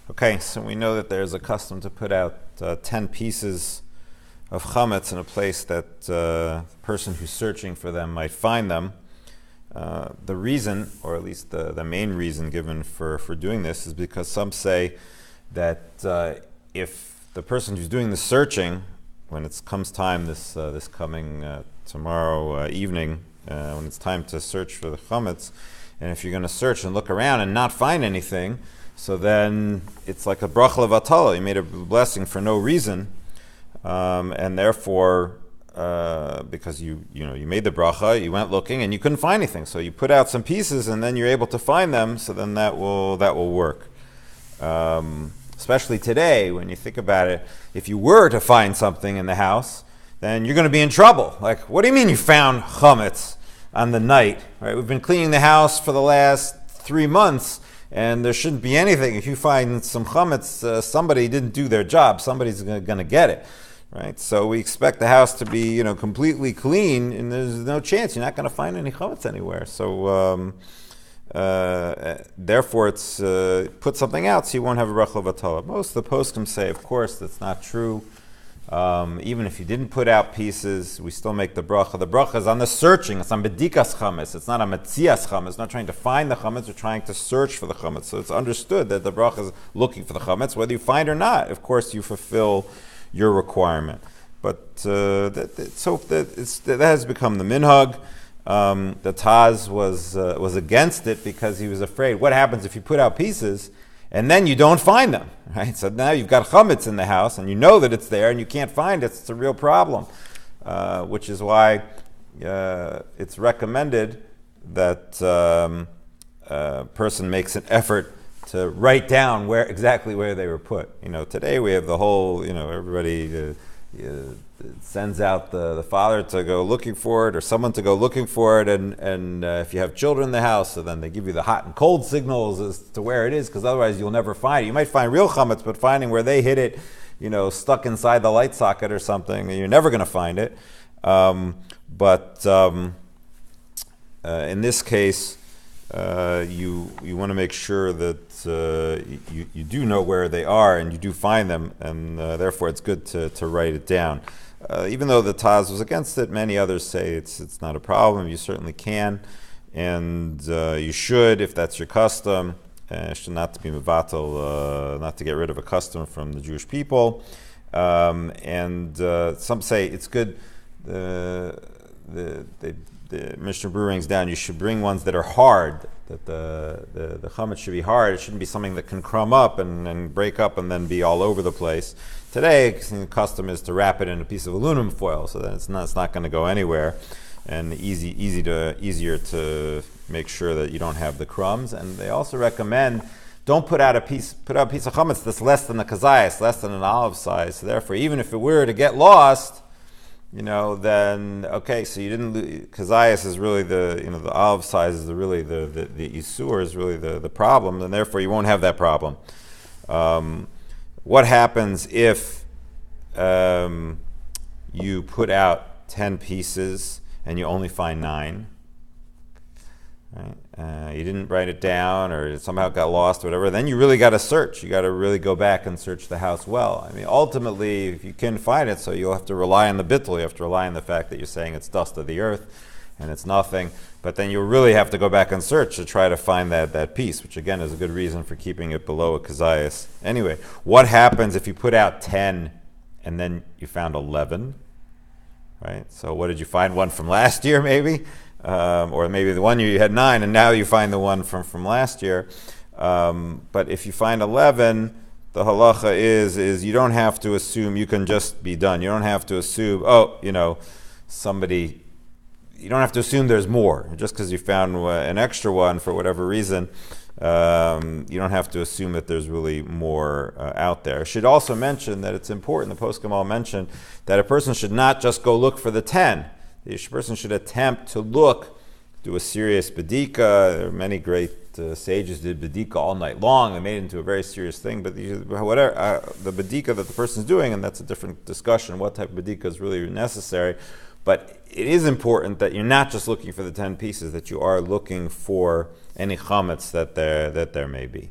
Okay, so we know that there's a custom to put out 10 pieces of chametz in a place that the person who's searching for them might find them. The reason, or at least the main reason given for doing this, is because some say that if the person who's doing the searching, when it comes time this coming tomorrow evening, when it's time to search for the chametz, and if you're going to search and look around and not find anything, so then it's like a bracha levatala. You made a blessing for no reason, and therefore, because you made the bracha, you went looking and you couldn't find anything. So you put out some pieces, and then you're able to find them. So then that will work. Especially today, when you think about it, if you were to find something in the house, then you're going to be in trouble. Like, what do you mean you found chametz on the night? Right? We've been cleaning the house for the last 3 months. And there shouldn't be anything. If you find some chametz, somebody didn't do their job. Somebody's going to get it, right? So we expect the house to be, completely clean, and there's no chance you're not going to find any chametz anywhere. So therefore, it's put something out so you won't have a bracha levatala. Most of the poskim say, of course, that's not true. Even if you didn't put out pieces, we still make the bracha. The bracha is on the searching. It's on bedikas chametz. It's not on metzias chametz. It's not trying to find the chametz. We're trying to search for the chametz. So it's understood that the bracha is looking for the chametz, whether you find or not. Of course, you fulfill your requirement. But that has become the minhag. The Taz was against it because he was afraid. What happens if you put out pieces and then you don't find them, right? So now you've got chametz in the house, and you know that it's there, and you can't find it. It's a real problem, which is why it's recommended that a person makes an effort to write down exactly where they were put. Today we have the whole, everybody sends out the father to go looking for it, or someone to go looking for it, and if you have children in the house, so then they give you the hot and cold signals as to where it is, because otherwise you'll never find it. You might find real chametz, but finding where they hid it, stuck inside the light socket or something, you're never going to find it. But in this case, you want to make sure that you do know where they are and you do find them, and therefore it's good to write it down. Even though the Taz was against it, many others say it's not a problem. You certainly can, and you should, if that's your custom. Should not to be mevatel, not to get rid of a custom from the Jewish people. And some say it's good. The Mishnah Berurah brings down, you should bring ones that are hard, that the chametz should be hard. It shouldn't be something that can crumb up and break up and then be all over the place. Today, the custom is to wrap it in a piece of aluminum foil, so that it's not going to go anywhere, and easier to make sure that you don't have the crumbs. And they also recommend, don't put out a piece of chametz that's less than a kazayas, less than an olive size. So therefore, even if it were to get lost, then okay. So you didn't. Kazayas is really the olive size is really the isur is really the problem, and therefore you won't have that problem. What happens if you put out 10 pieces and you only find 9? Right? You didn't write it down, or it somehow got lost, or whatever. Then you really got to search. You got to really go back and search the house well. I mean, ultimately, if you can find it, so you'll have to rely on the bittul. You have to rely on the fact that you're saying it's dust of the earth and it's nothing. But then you'll really have to go back and search to try to find that piece, which again is a good reason for keeping it below a kazayas. Anyway, what happens if you put out 10 and then you found 11? Right. So what did you find? One from last year, maybe. Or maybe the one year you had 9, and now you find the one from last year. But if you find 11, the halacha is you don't have to assume you can just be done. You don't have to assume, somebody. You don't have to assume there's more. Just because you found an extra one for whatever reason, you don't have to assume that there's really more out there. I should also mention that it's important, the poskim all mentioned, that a person should not just go look for the 10. The person should attempt to do a serious bedika. There are many great sages did bedika all night long. They made it into a very serious thing. But whatever the bedika that the person is doing, and that's a different discussion, what type of bedika is really necessary. But it is important that you're not just looking for the 10 pieces, that you are looking for any chametz that there may be.